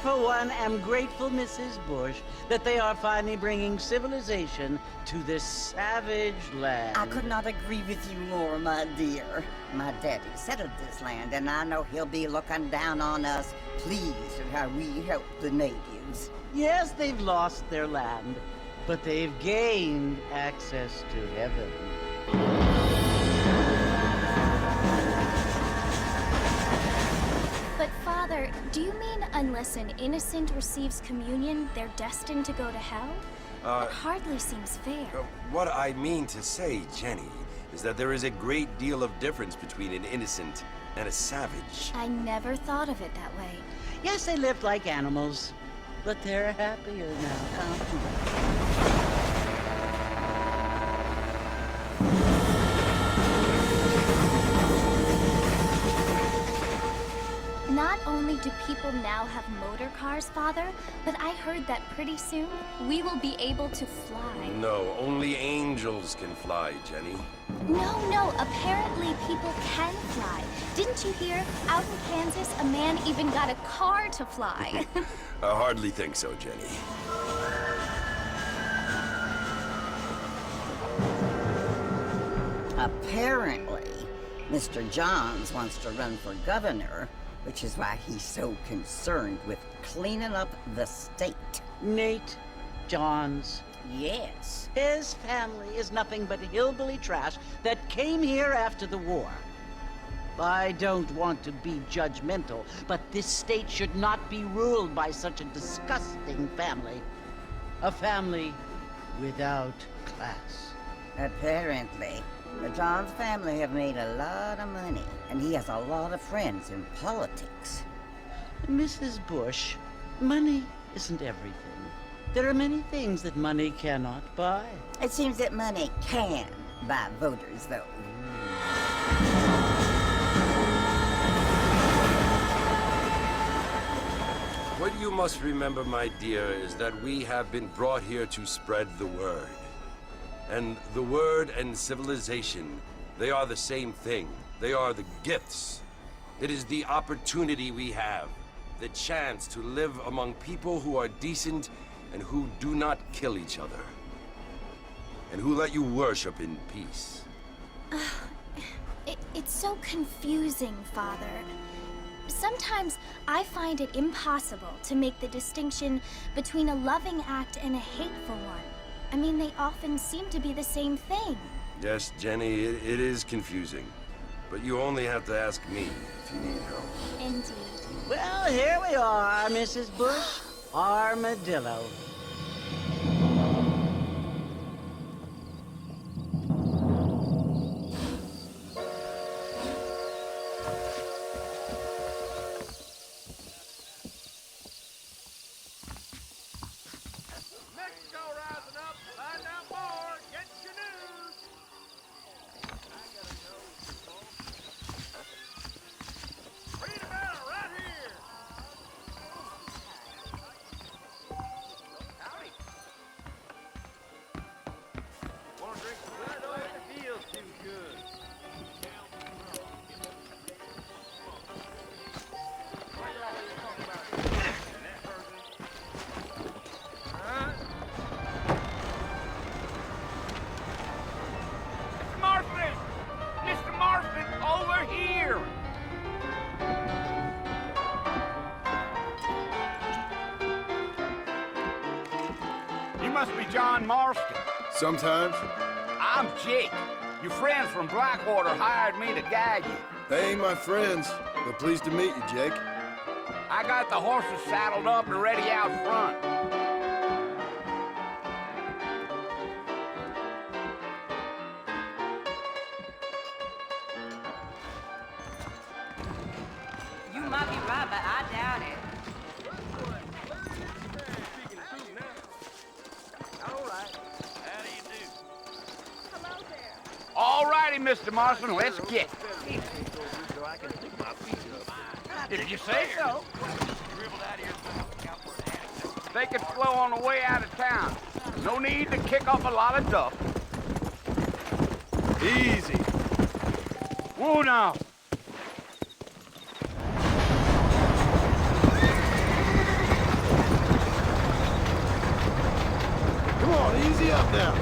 for one, am grateful, Mrs. Bush, that they are finally bringing civilization to this savage land. I could not agree with you more, my dear. My daddy settled this land, and I know he'll be looking down on us, pleased at how we help the natives. Yes, they've lost their land, but they've gained access to heaven. But Father, do you mean unless an innocent receives communion, they're destined to go to hell? That hardly seems fair. What I mean to say, Jenny, is that there is a great deal of difference between an innocent and a savage. I never thought of it that way. Yes, they lived like animals, but they're happier now. Not only do people now have motor cars, Father, but I heard that pretty soon we will be able to fly. No, only angels can fly, Jenny. No, apparently people can fly. Didn't you hear? Out in Kansas, a man even got a car to fly. I hardly think so, Jenny. Apparently, Mr. Johns wants to run for governor, which is why he's so concerned with cleaning up the state. Nate Johns. Yes. His family is nothing but hillbilly trash that came here after the war. I don't want to be judgmental, but this state should not be ruled by such a disgusting family. A family without class. Apparently. The Johns family have made a lot of money, and he has a lot of friends in politics. Mrs. Bush, money isn't everything. There are many things that money cannot buy. It seems that money can buy voters, though. What you must remember, my dear, is that we have been brought here to spread the word. And the word and civilization, they are the same thing. They are the gifts. It is the opportunity we have, the chance to live among people who are decent and who do not kill each other, and who let you worship in peace. It's so confusing, Father. Sometimes I find it impossible to make the distinction between a loving act and a hateful one. I mean, they often seem to be the same thing. Yes, Jenny, it is confusing. But you only have to ask me if you need help. Indeed. Well, here we are, Mrs. Bush. Armadillo. Must be John Marston. Sometimes. I'm Jake. Your friends from Blackwater hired me to guide you. They ain't my friends, but pleased to meet you, Jake. I got the horses saddled up and ready out front. You might be right, but I doubt it. All righty, Mr. Marston, let's get. If you say so. Take it slow on the way out of town. No need to kick up a lot of duff. Easy. Whoa now. now.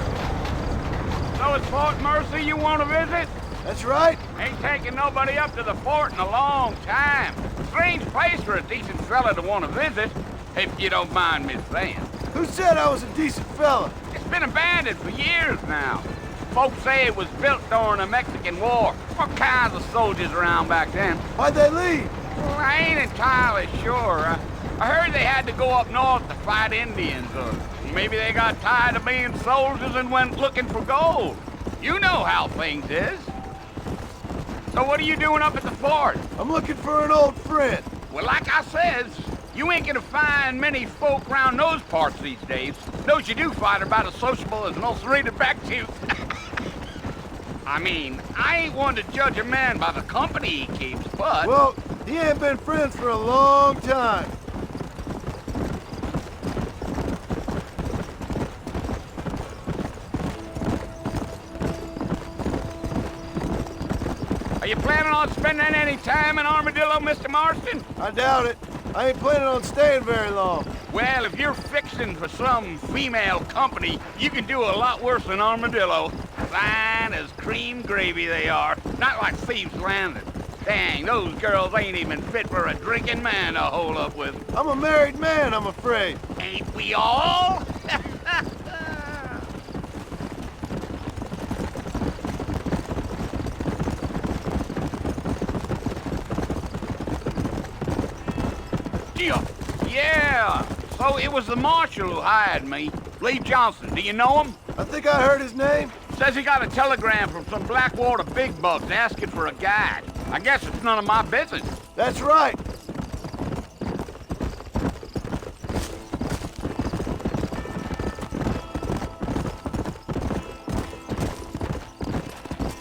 So it's Fort Mercy you want to visit? That's right. Ain't taking nobody up to the fort in a long time. Strange place for a decent fella to want to visit, if you don't mind me saying. Who said I was a decent fella? It's been abandoned for years now. Folks say it was built during the Mexican War. All kinds of soldiers around back then. Why'd they leave? Well, I ain't entirely sure. I heard they had to go up north to fight Indians, or maybe they got tired of being soldiers and went looking for gold. You know how things is. So what are you doing up at the fort? I'm looking for an old friend. Well, like I says, you ain't gonna find many folk around those parts these days. Those you do find are about as sociable as an ulcerated back tooth. I mean, I ain't one to judge a man by the company he keeps, but... Well, he ain't been friends for a long time. Are you planning on spending any time in Armadillo, Mr. Marston? I doubt it. I ain't planning on staying very long. Well, if you're fixing for some female company, you can do a lot worse than Armadillo. Fine as cream gravy they are. Not like Thieves' Landing. Dang, those girls ain't even fit for a drinking man to hold up with. I'm a married man, I'm afraid. Ain't we all? Yeah, so it was the marshal who hired me. Lee Johnson, do you know him? I think I heard his name. Says he got a telegram from some Blackwater big bugs asking for a guide. I guess it's none of my business. That's right.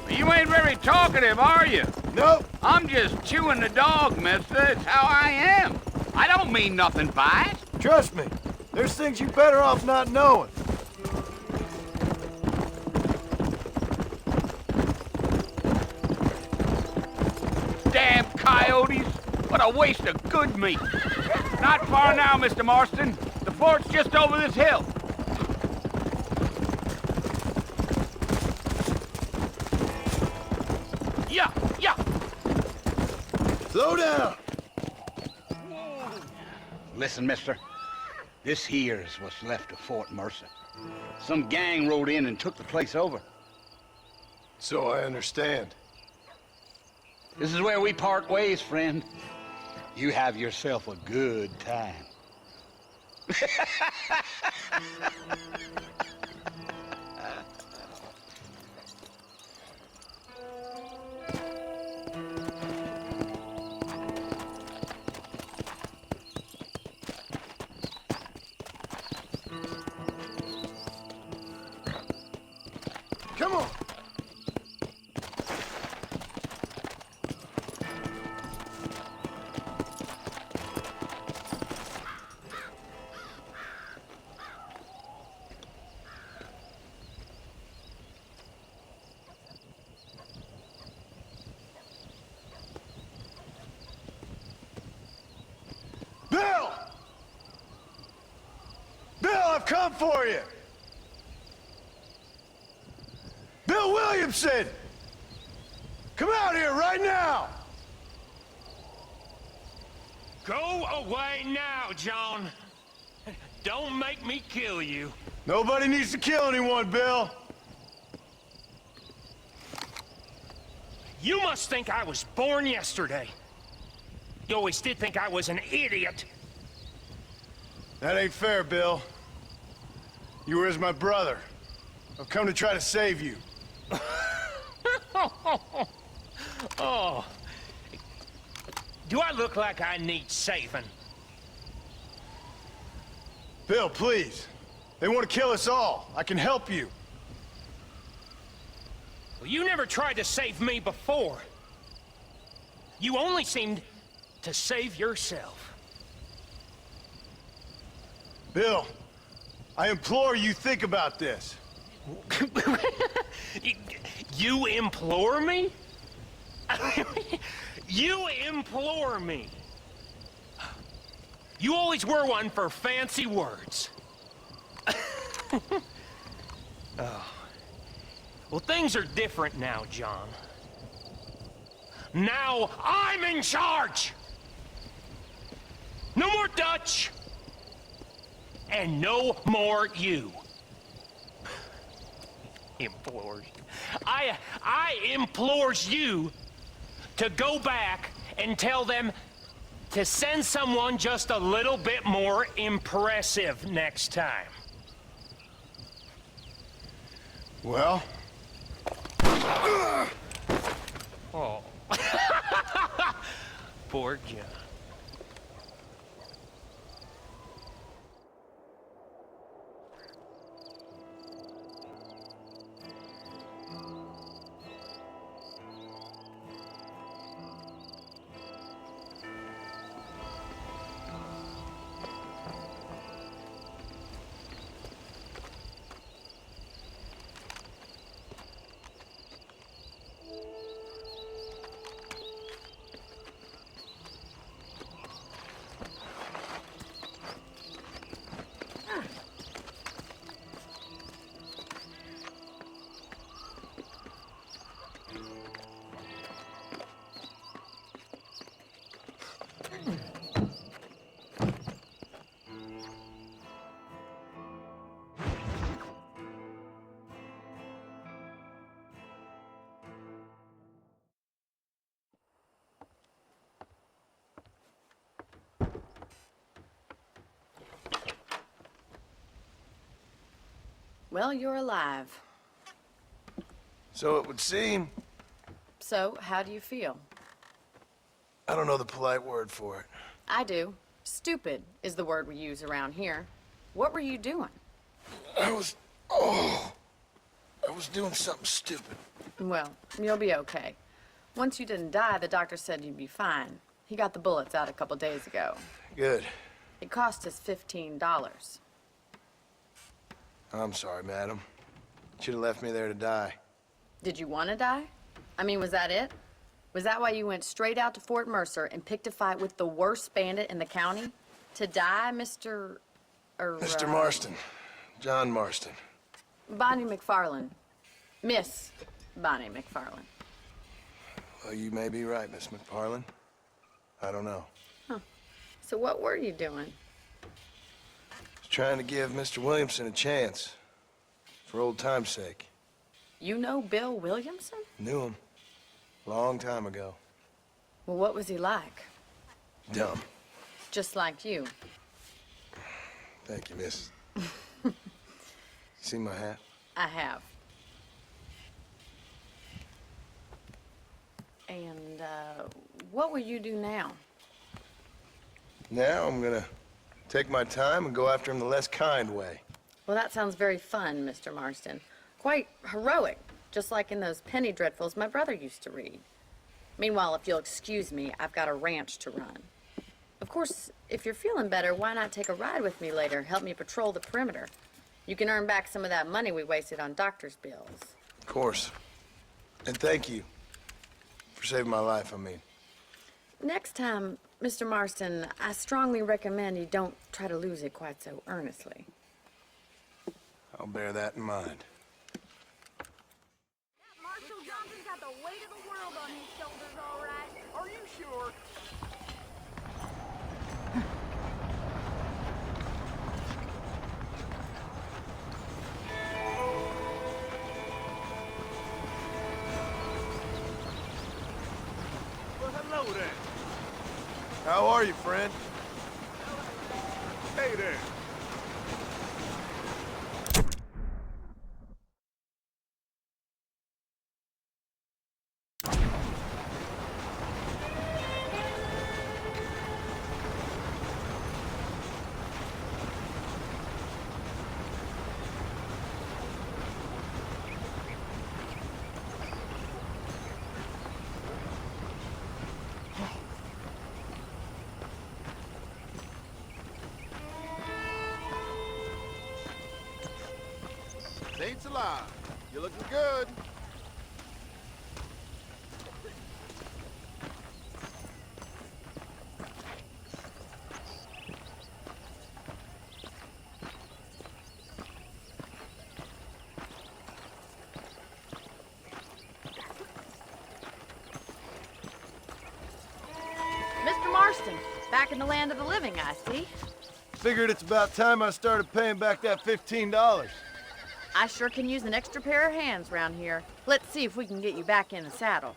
You ain't very talkative, are you? Nope. I'm just chewing the dog, mister. It's how I am. I don't mean nothing by it. Trust me. There's things you better off not knowing. Damn coyotes. What a waste of good meat. Not far now, Mr. Marston. The fort's just over this hill. Yeah, yeah. Slow down. Listen, mister. This here's what's left of Fort Mercy. Some gang rode in and took the place over. So I understand. This is where we part ways, friend. You have yourself a good time. Come on. Bill! Bill, I've come for you! Bill Williamson! Come out here right now! Go away now, John. Don't make me kill you. Nobody needs to kill anyone, Bill. You must think I was born yesterday. You always did think I was an idiot. That ain't fair, Bill. You were as my brother. I've come to try to save you. Oh. Do I look like I need saving? Bill, please. They want to kill us all. I can help you. Well, you never tried to save me before. You only seemed to save yourself. Bill, I implore you think about this. You implore me? You implore me? You always were one for fancy words. Well, things are different now, John. Now I'm in charge! No more Dutch! And no more you. Implores. I implores you to go back and tell them to send someone just a little bit more impressive next time. Well? Oh. Poor John. Well, you're alive. So it would seem. So, how do you feel? I don't know the polite word for it. I do. Stupid is the word we use around here. What were you doing? I was doing something stupid. Well, you'll be okay. Once you didn't die, the doctor said you'd be fine. He got the bullets out a couple days ago. Good. It cost us $15. I'm sorry, madam. Should have left me there to die. Did you want to die? I mean, was that it? Was that why you went straight out to Fort Mercer and picked a fight with the worst bandit in the county? To die, Mr. Mr. Marston. John Marston. Bonnie McFarland. Miss Bonnie McFarland. Well, you may be right, Miss McFarland. I don't know. So what were you doing? Was trying to give Mr. Williamson a chance. For old time's sake. You know Bill Williamson? Knew him. Long time ago. Well, what was he like? Dumb. Just like you. Thank you, miss. See my hat? I have. And, what will you do now? Now I'm gonna take my time and go after him the less kind way. Well, that sounds very fun, Mr. Marston. Quite heroic, just like in those penny dreadfuls my brother used to read. Meanwhile, if you'll excuse me, I've got a ranch to run. Of course, if you're feeling better, why not take a ride with me later? Help me patrol the perimeter. You can earn back some of that money we wasted on doctor's bills. Of course. And thank you for saving my life, I mean. Next time, Mr. Marston, I strongly recommend you don't try to lose it quite so earnestly. I'll bear that in mind. Marshall Johnson's got the weight of the world on his shoulders, all right. Are you sure? Well, hello there. How are you, friend? Hey there. Saints alive. You're looking good. back in the land of the living, I see. Figured it's about time I started paying back that $15. I sure can use an extra pair of hands round here. Let's see if we can get you back in the saddle.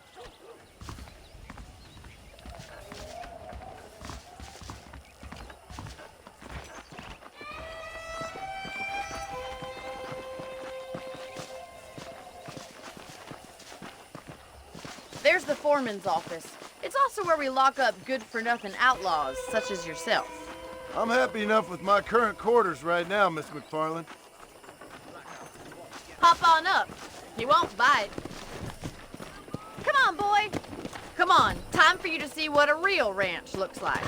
There's the foreman's office. It's also where we lock up good-for-nothing outlaws, such as yourself. I'm happy enough with my current quarters right now, Miss McFarland. Hop on up. He won't bite. Come on, boy. Come on. Time for you to see what a real ranch looks like.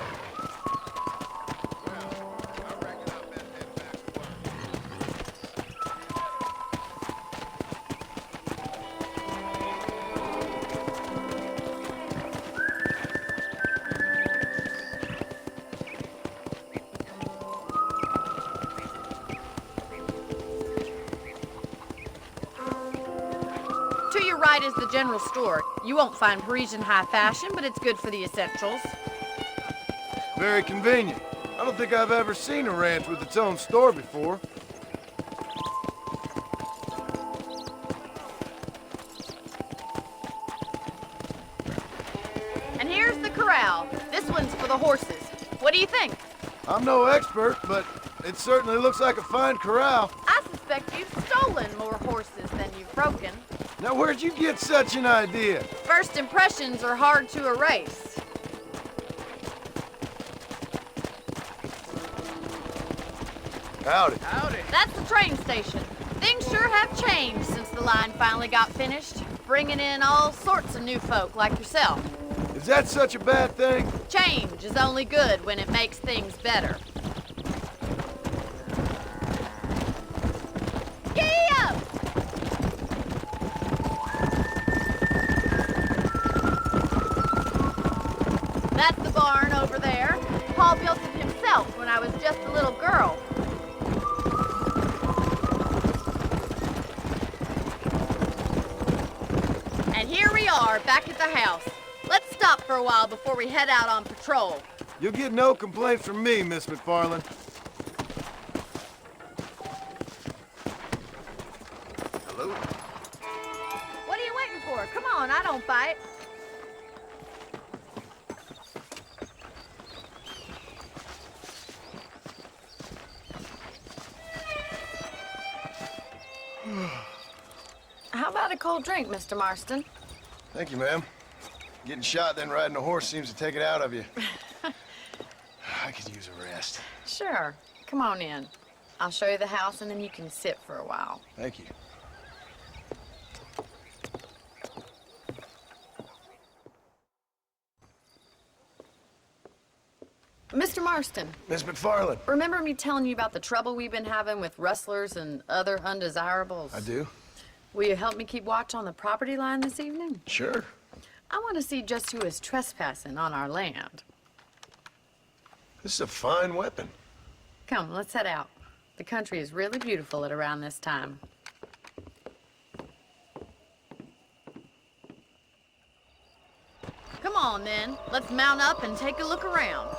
To your right is the general store. You won't find Parisian high fashion, but it's good for the essentials. Very convenient. I don't think I've ever seen a ranch with its own store before. And here's the corral. This one's for the horses. What do you think? I'm no expert, but it certainly looks like a fine corral. I suspect you've stolen more horses than you've broken. Now, where'd you get such an idea? First impressions are hard to erase. Howdy. Howdy. That's the train station. Things sure have changed since the line finally got finished, bringing in all sorts of new folk like yourself. Is that such a bad thing? Change is only good when it makes things better. Giddy up! That's the barn over there. Paul built it himself when I was just a little girl. And here we are, back at the house. Let's stop for a while before we head out on patrol. You'll get no complaints from me, Miss McFarland. Hello? What are you waiting for? Come on, I don't bite. How about a cold drink, Mr. Marston? Thank you, ma'am. Getting shot, then riding a horse seems to take it out of you. I could use a rest. Sure. Come on in. I'll show you the house and then you can sit for a while. Thank you. Mr. Marston, Miss McFarland. remember me telling you about the trouble we've been having with rustlers and other undesirables? I do? Will you help me keep watch on the property line this evening? Sure. I want to see just who is trespassing on our land. This is a fine weapon. Come, let's head out. The country is really beautiful at around this time. Come on, then. Let's mount up and take a look around.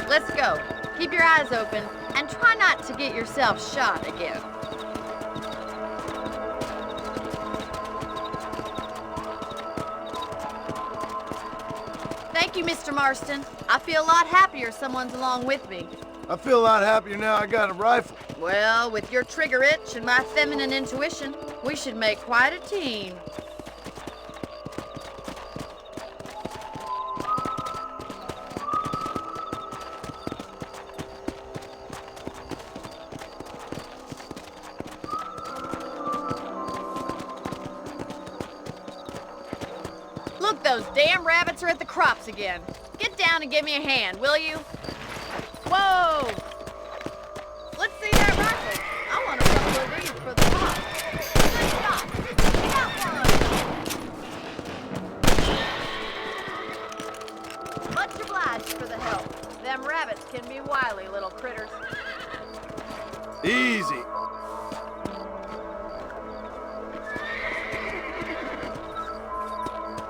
Let's go. Keep your eyes open and try not to get yourself shot again. Thank you, Mr. Marston. I feel a lot happier someone's along with me. I feel a lot happier now I got a rifle. Well, with your trigger itch and my feminine intuition, we should make quite a team. Look, those damn rabbits are at the crops again. Get down and give me a hand, will you? Whoa! Let's see that rifle. I want a couple of these for the pot. Good shot. Got one. Much wily little critters. Easy.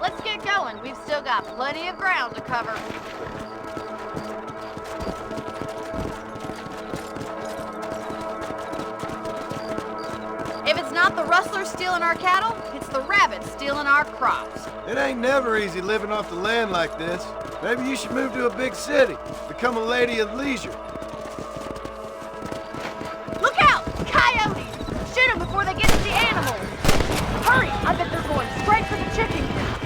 Let's get going. We've still got plenty of ground to cover. If it's not the rustlers stealing our cattle, it's the rabbits stealing our crops. It ain't never easy living off the land like this. Maybe you should move to a big city. Become a lady of leisure. Look out! Coyotes! Shoot them before they get to the animals! Hurry! I bet they're going straight for the chicken coop.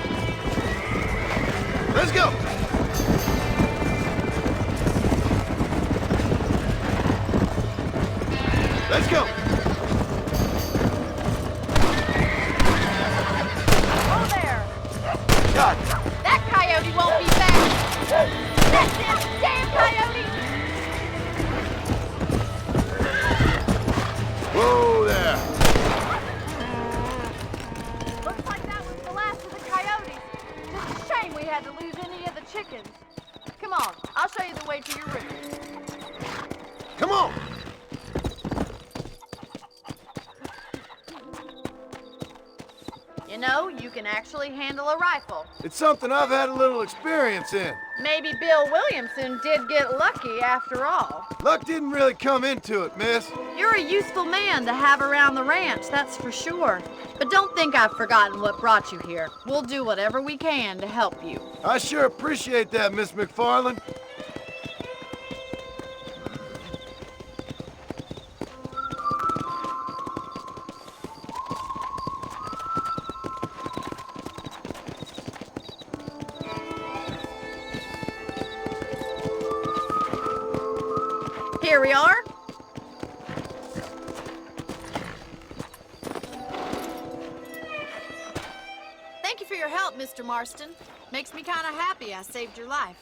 Let's go! Let's go! Oh, there! God! That coyote won't be back! That's it! Damn coyote! Whoa there! Looks like that was the last of the coyotes. Just a shame we had to lose any of the chickens. Come on, I'll show you the way to your room. Come on! You know, you can actually handle a rifle. It's something I've had a little experience in. Maybe Bill Williamson did get lucky after all. Luck didn't really come into it, miss. You're a useful man to have around the ranch, that's for sure. But don't think I've forgotten what brought you here. We'll do whatever we can to help you. I sure appreciate that, Miss McFarland. Here we are. Thank you for your help, Mr. Marston. Makes me kind of happy I saved your life.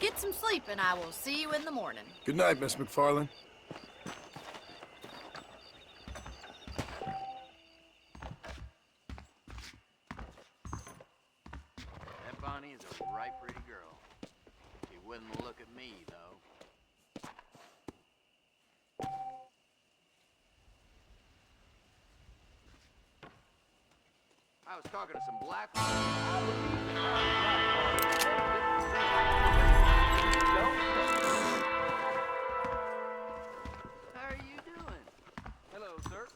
Get some sleep and I will see you in the morning. Good night, Miss McFarland. That Bonnie is a right pretty girl. She wouldn't look at me, though. I was talking to some black folks. How are you doing? Hello, sir.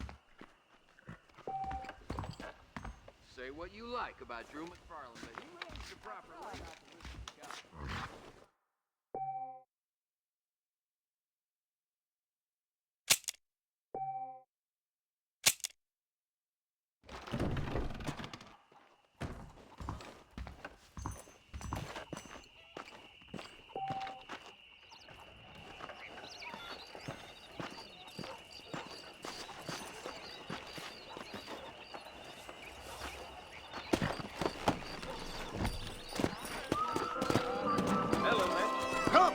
Say what you like about Drew McFarland, but he raised the proper way. Come!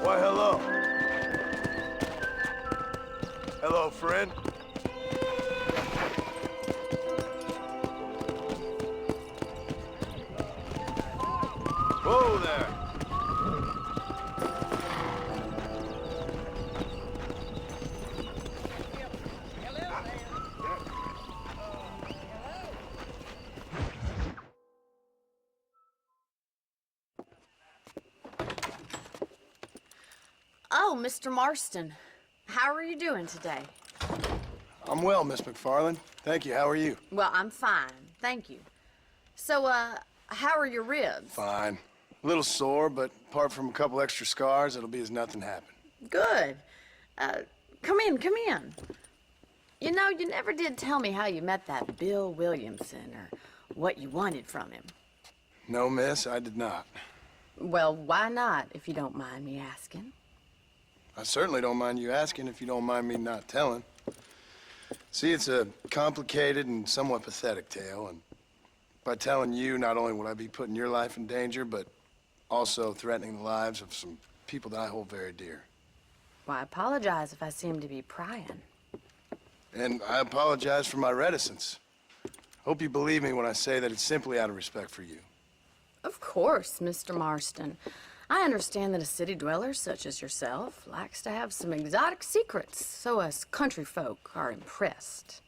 Why, hello. Hello, friend. Whoa there. Oh, Mr. Marston. How are you doing today? I'm well, Miss McFarland. Thank you. How are you? Well, I'm fine. Thank you. So, how are your ribs? Fine. A little sore, but apart from a couple extra scars, it'll be as nothing happened. Good. Come in, come in. You know, you never did tell me how you met that Bill Williamson or what you wanted from him. No, miss, I did not. Well, why not, if you don't mind me asking? I certainly don't mind you asking if you don't mind me not telling. See, it's a complicated and somewhat pathetic tale, and by telling you, not only would I be putting your life in danger, but also threatening the lives of some people that I hold very dear. Well, I apologize if I seem to be prying. And I apologize for my reticence. Hope you believe me when I say that it's simply out of respect for you. Of course, Mr. Marston. I understand that a city dweller such as yourself likes to have some exotic secrets, so us country folk are impressed.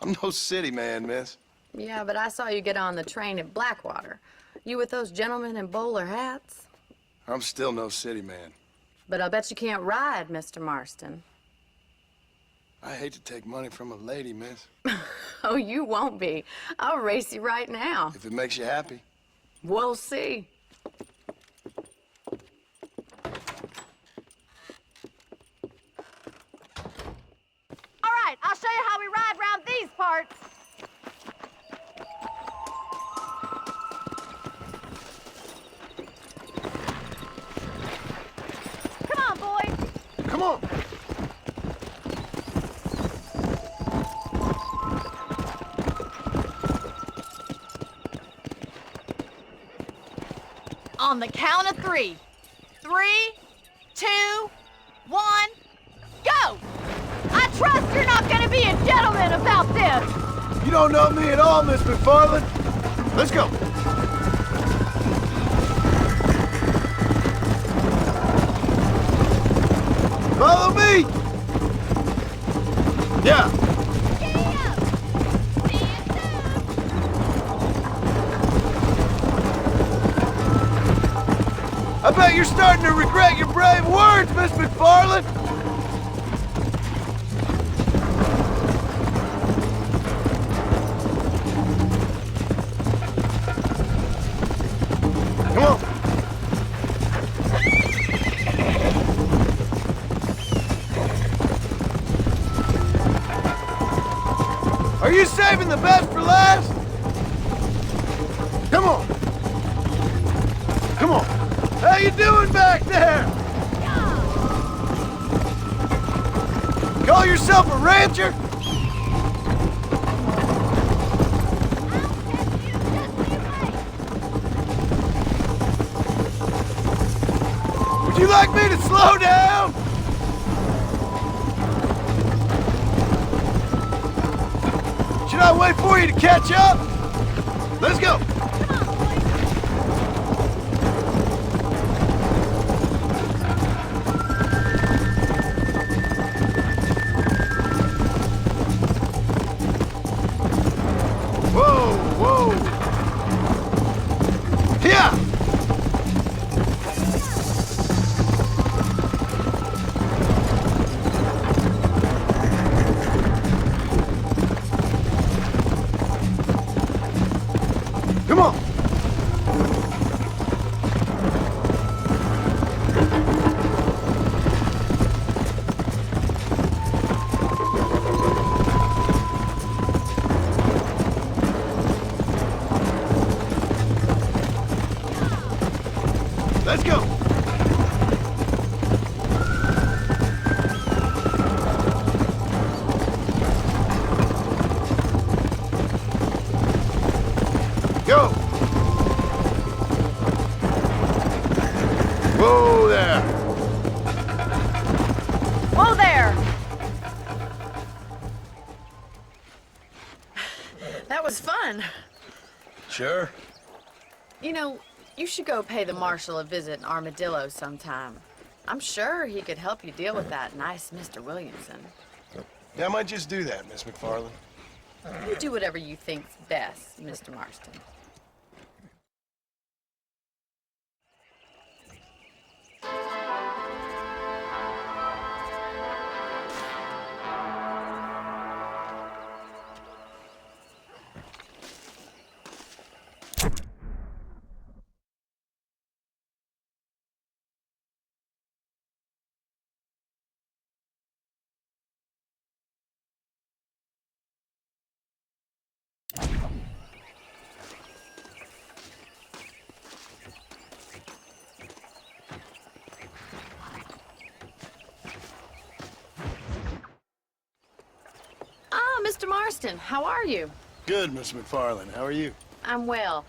I'm no city man, miss. Yeah, but I saw you get on the train at Blackwater. You with those gentlemen in bowler hats? I'm still no city man. But I'll bet you can't ride, Mr. Marston. I hate to take money from a lady, miss. Oh, you won't be. I'll race you right now. If it makes you happy. We'll see. All right, I'll show you how we ride round these parts. Come on, boys. Come on! On the count of 3. 3, 2, 1, go! I trust you're not gonna be a gentleman about this. You don't know me at all, Miss McFarland. Let's go. Follow me! Yeah. I bet you're starting to regret your brave words, Miss McFarland! Come on! Are you saving the best for last? Come on! Come on! How you doing back there? Call yourself a rancher? Would you like me to slow down? Should I wait for you to catch up? Let's go. Come on! Let's go! Go! Whoa there! Whoa there! That was fun. Sure. You know, you should go pay the marshal a visit in Armadillo sometime. I'm sure he could help you deal with that nice Mr. Williamson. Yeah, I might just do that, Miss McFarland. You do whatever you think's best, Mr. Marston. Mr. Marston, how are you? Good, Miss McFarland. How are you? I'm well.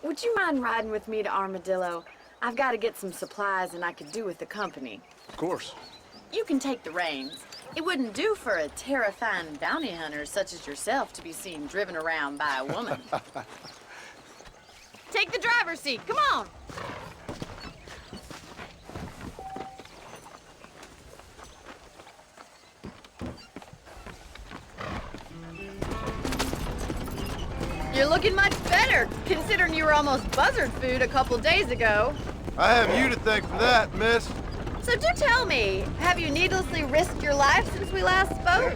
Would you mind riding with me to Armadillo? I've got to get some supplies and I could do with the company. Of course. You can take the reins. It wouldn't do for a terrifying bounty hunter such as yourself to be seen driven around by a woman. take the driver's seat. Come on. You're looking much better, considering you were almost buzzard food a couple days ago. I have you to thank for that, miss. So do tell me, have you needlessly risked your life since we last spoke?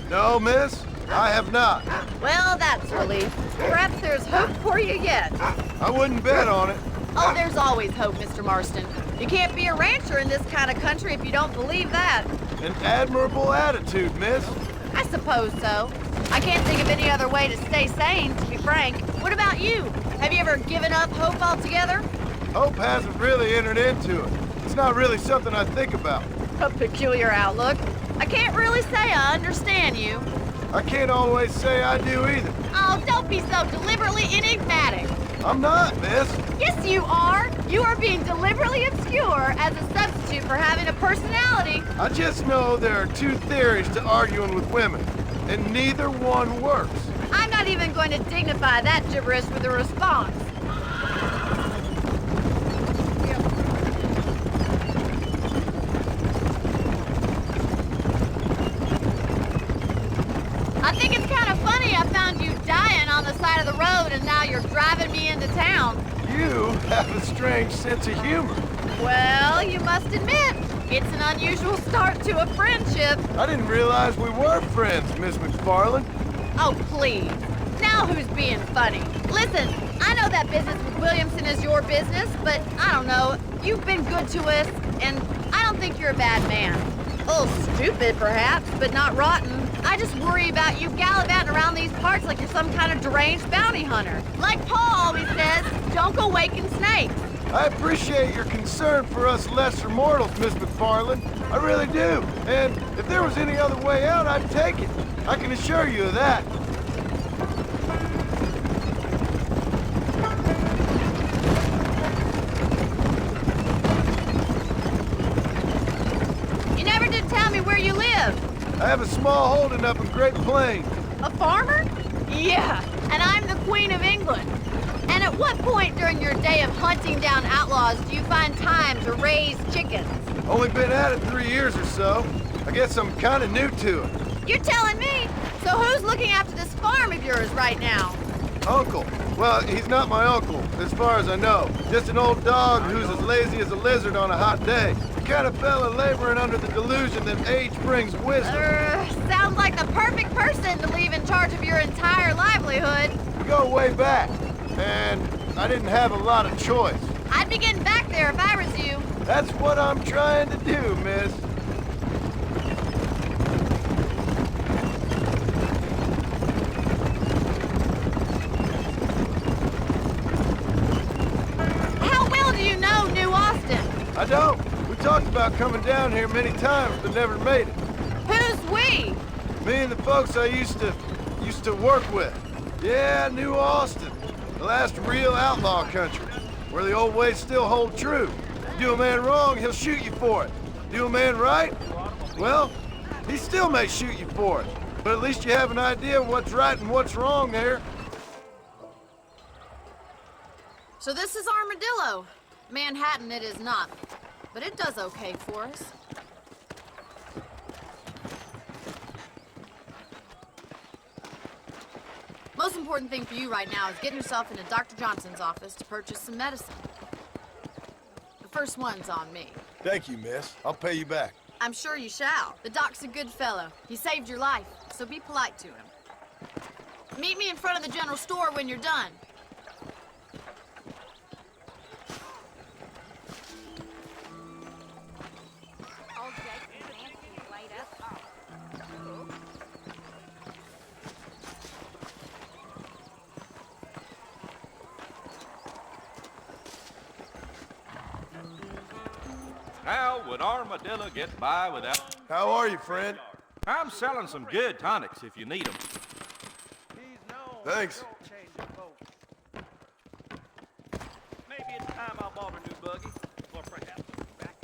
No, miss, I have not. Well, that's a relief. Perhaps there's hope for you yet. I wouldn't bet on it. Oh, there's always hope, Mr. Marston. You can't be a rancher in this kind of country if you don't believe that. An admirable attitude, miss. I suppose so. I can't think of any other way to stay sane, to be frank. What about you? Have you ever given up hope altogether? Hope hasn't really entered into it. It's not really something I think about. A peculiar outlook. I can't really say I understand you. I can't always say I do either. Oh, don't be so deliberately enigmatic. I'm not, miss. Yes, you are. You are being deliberately obscure as a substitute for having a personality. I just know there are two theories to arguing with women, and neither one works. I'm not even going to dignify that gibberish with a response. I think it's kind of funny I found you dying on the side of the road and now you're driving me into town. You have a strange sense of humor. Well, you must admit, it's an unusual start to a friendship. I didn't realize we were friends, Miss McFarland. Oh, please. Now who's being funny? Listen, I know that business with Williamson is your business, but I don't know. You've been good to us, and I don't think you're a bad man. A little stupid, perhaps, but not rotten. I just worry about you gallivanting around these parts like you're some kind of deranged bounty hunter. Like Paul always says, don't go waking snakes. I appreciate your concern for us lesser mortals, Miss McFarland. I really do. And if there was any other way out, I'd take it. I can assure you of that. You never did tell me where you live. I have a small holding up in Great Plains. A farmer? Yeah, and I'm the Queen of England. And at what point during your day of hunting down outlaws do you find time to raise chickens? Only been at it 3 years or so. I guess I'm kind of new to it. You're telling me? So who's looking after this farm of yours right now? Uncle. Well, he's not my uncle, as far as I know. Just an old dog who's as lazy as a lizard on a hot day. The kind of fella laboring under the delusion that age brings wisdom. Sounds like the perfect person to leave in charge of your entire livelihood. We go way back, and I didn't have a lot of choice. I'd be getting back there if I was you. That's what I'm trying to do, miss. How well do you know New Austin? I don't. We talked about coming down here many times, but never made it. Who's we? Me and the folks I used to work with. Yeah, New Austin. The last real outlaw country, where the old ways still hold true. Do a man wrong, he'll shoot you for it. Do a man right? Well, he still may shoot you for it. But at least you have an idea of what's right and what's wrong there. So this is Armadillo. Manhattan it is not, but it does okay for us. Most important thing for you right now is getting yourself into Dr. Johnson's office to purchase some medicine. The first one's on me. Thank you, miss. I'll pay you back. I'm sure you shall. The doc's a good fellow. He saved your life, so be polite to him. Meet me in front of the general store when you're done. How would Armadillo get by without... How are you, friend? I'm selling some good tonics if you need them. Thanks. Maybe it's time I bought a new buggy, or perhaps back.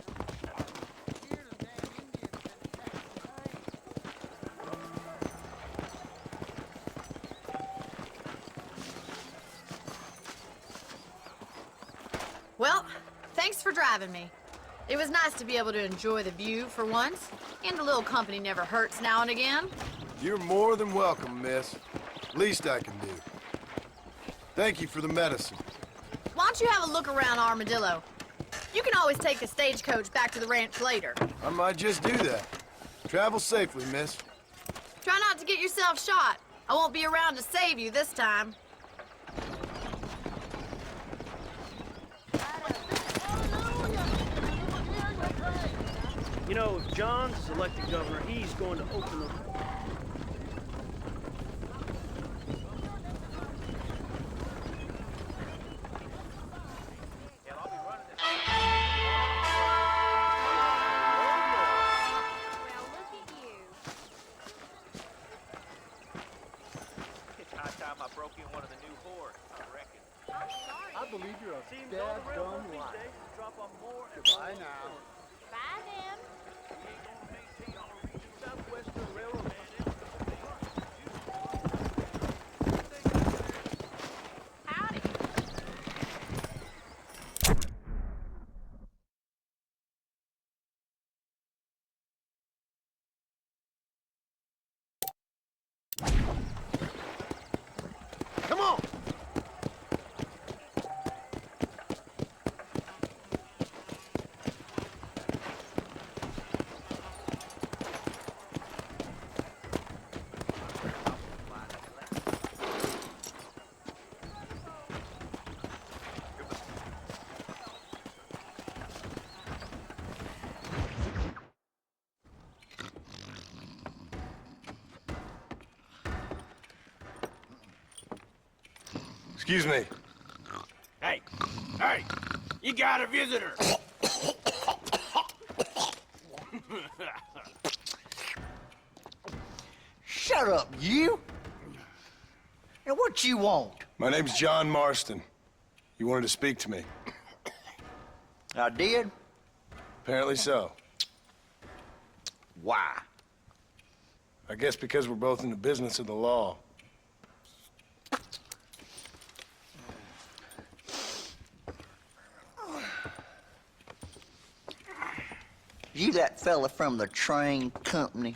for driving me. It was nice to be able to enjoy the view for once, and a little company never hurts now and again. You're more than welcome, miss. Least I can do. Thank you for the medicine. Why don't you have a look around Armadillo? You can always take the stagecoach back to the ranch later. I might just do that. Travel safely, miss. Try not to get yourself shot. I won't be around to save you this time. You know, if John's elected governor, he's going to open the... It's high time I broke in one of the new whores, I reckon. I believe you're a Seems all the railroad dadgum these liar. days is drop off more and Goodbye more. now. Bye, then. We ain't gonna maintain our region Southwestern Railroad. Howdy. Come on! Excuse me. Hey, hey, you got a visitor. Shut up, you! And what you want? My name's John Marston. You wanted to speak to me. I did? Apparently so. Why? I guess because we're both in the business of the law. You that fella from the train company?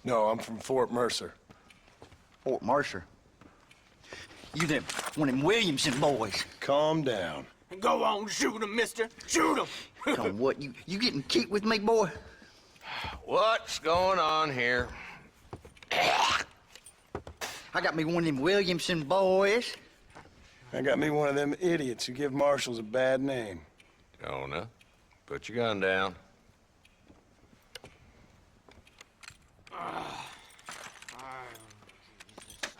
No, I'm from Fort Mercer. Fort Mercer? You them, one of them Williamson boys. Calm down. Go on, shoot him, mister. Shoot him. Come what, you getting cute with me, boy? What's going on here? I got me one of them Williamson boys. I got me one of them idiots who give marshals a bad name. Jonah, put your gun down.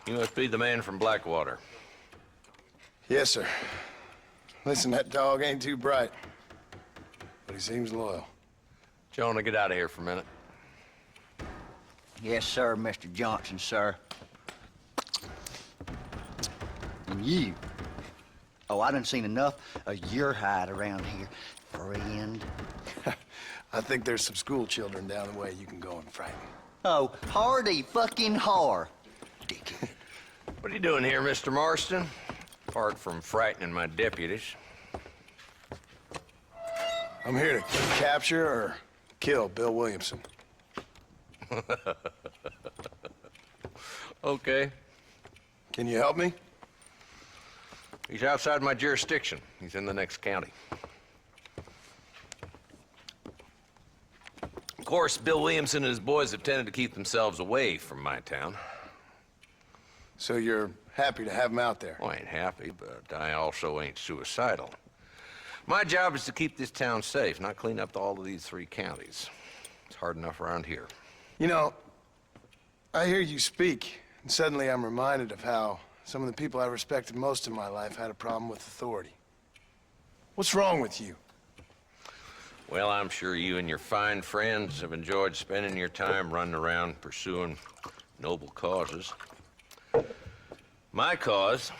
You must be the man from Blackwater. Yes, sir. Listen, that dog ain't too bright, but he seems loyal. Jonah, get out of here for a minute. Yes, sir, Mr. Johnson, sir. And you. Oh, I done seen enough of your hide around here, friend. I think there's some school children down the way you can go and frighten. Oh, hardy fucking har. Dickhead. What are you doing here, Mr. Marston? Apart from frightening my deputies. I'm here to capture or kill Bill Williamson. Okay. Can you help me? He's outside my jurisdiction. He's in the next county. Of course, Bill Williamson and his boys have tended to keep themselves away from my town. So you're happy to have him out there? Well, I ain't happy, but I also ain't suicidal. My job is to keep this town safe, not clean up all of these 3 counties. It's hard enough around here. You know, I hear you speak, and suddenly I'm reminded of how some of the people I respected most in my life had a problem with authority. What's wrong with you? Well, I'm sure you and your fine friends have enjoyed spending your time running around pursuing noble causes. My cause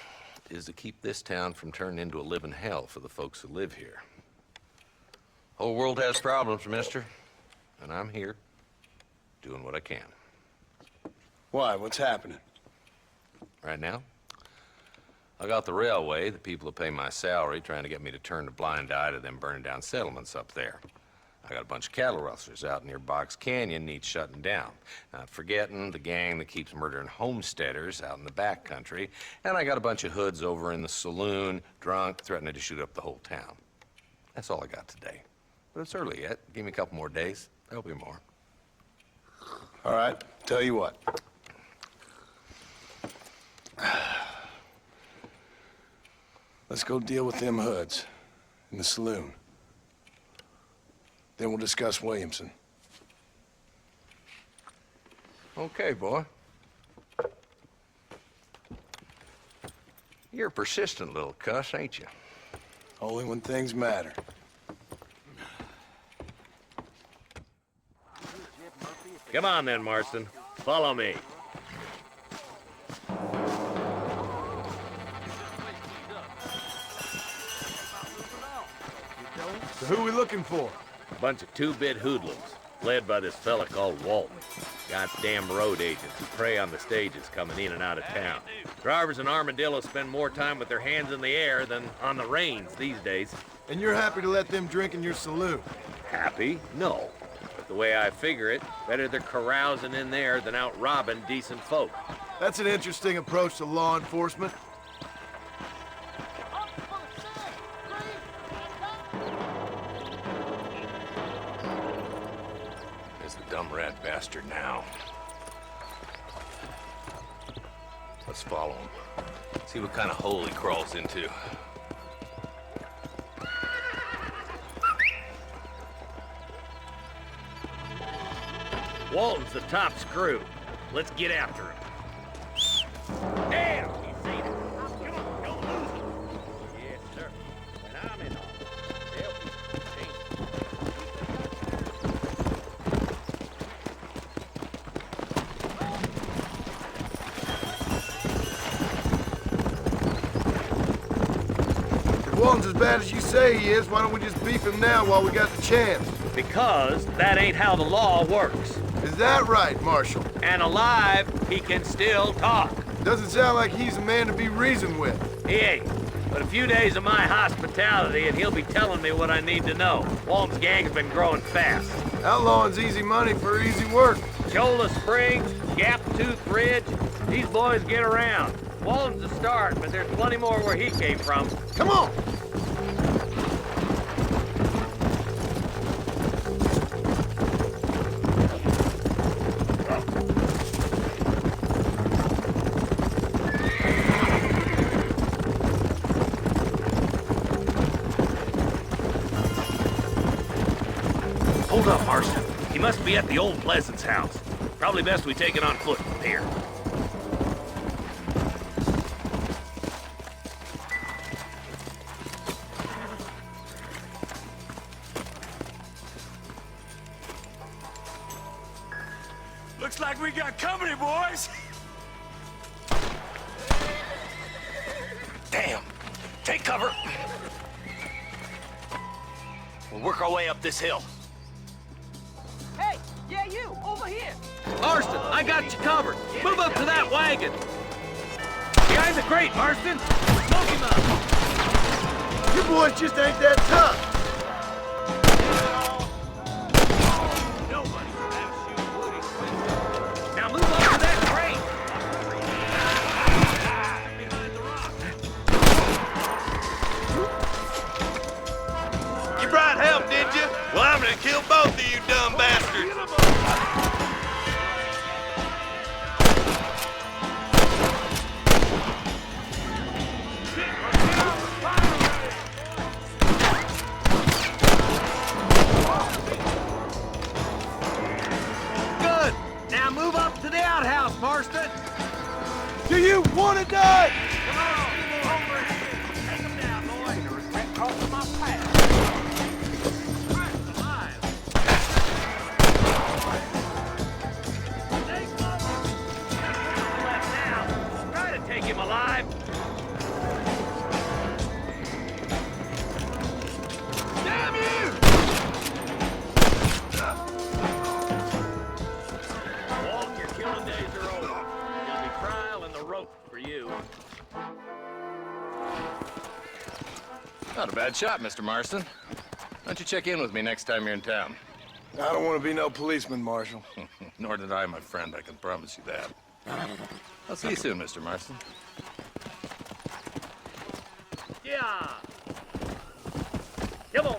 is to keep this town from turning into a living hell for the folks who live here. Whole world has problems, mister, and I'm here doing what I can. Why? What's happening? Right now, I got the railway, the people who pay my salary, trying to get me to turn a blind eye to them burning down settlements up there. I got a bunch of cattle rustlers out near Box Canyon needs shutting down. Not forgetting the gang that keeps murdering homesteaders out in the back country. And I got a bunch of hoods over in the saloon, drunk, threatening to shoot up the whole town. That's all I got today. But it's early yet. Give me a couple more days. There'll be more. All right, tell you what. Let's go deal with them hoods in the saloon. Then we'll discuss Williamson. Okay, boy. You're a persistent little cuss, ain't you? Only when things matter. Come on then, Marston. Follow me. So who are we looking for? A bunch of two-bit hoodlums, led by this fella called Walton. Goddamn road agents who prey on the stages coming in and out of town. Drivers in Armadillo spend more time with their hands in the air than on the reins these days. And you're happy to let them drink in your saloon? Happy? No. But the way I figure it, better they're carousing in there than out robbing decent folk. That's an interesting approach to law enforcement. There's the dumb rat bastard now. Let's follow him. See what kind of hole he crawls into. Walton's the top screw. Let's get after him. Damn! You see it? Come on, don't lose him. Yes, sir. When I'm in office, they'll be changed. If Walton's as bad as you say he is, why don't we just beef him now while we got the chance? Because that ain't how the law works. Is that right, Marshal? And alive, he can still talk. Doesn't sound like he's a man to be reasoned with. He ain't. But a few days of my hospitality and he'll be telling me what I need to know. Walton's gang's been growing fast. Outlawing's easy money for easy work. Cholla Springs, Gap Tooth Ridge, these boys get around. Walton's the start, but there's plenty more where he came from. Come on! Hold up, Marston. He must be at the old Pleasance house. Probably best we take it on foot from here. Looks like we got company, boys. Damn! Take cover! We'll work our way up this hill. Hey, yeah, you, over here. Marston, I got you covered. Move up to that wagon. Behind the crate, Marston. Smoke him up. You boys just ain't that tough. Nobody can outshoot Woody Swindle. Now move up to that crate. Behind the rock. You brought help, did you? Well, I'm gonna kill both of you dumb bastards. Good. Now move up to the outhouse, Marston. Do you want to die? Come on, over here. Take him down, boy. You're gonna regret crossing my path. Take him alive. Damn you! Walt, your killing days are over. There'll be trial and the rope for you. Not a bad shot, Mr. Marston. Why don't you check in with me next time you're in town? I don't want to be no policeman, Marshal. Nor did I, my friend. I can promise you that. I'll see you soon, Mr. Marston. Yeah. Come on.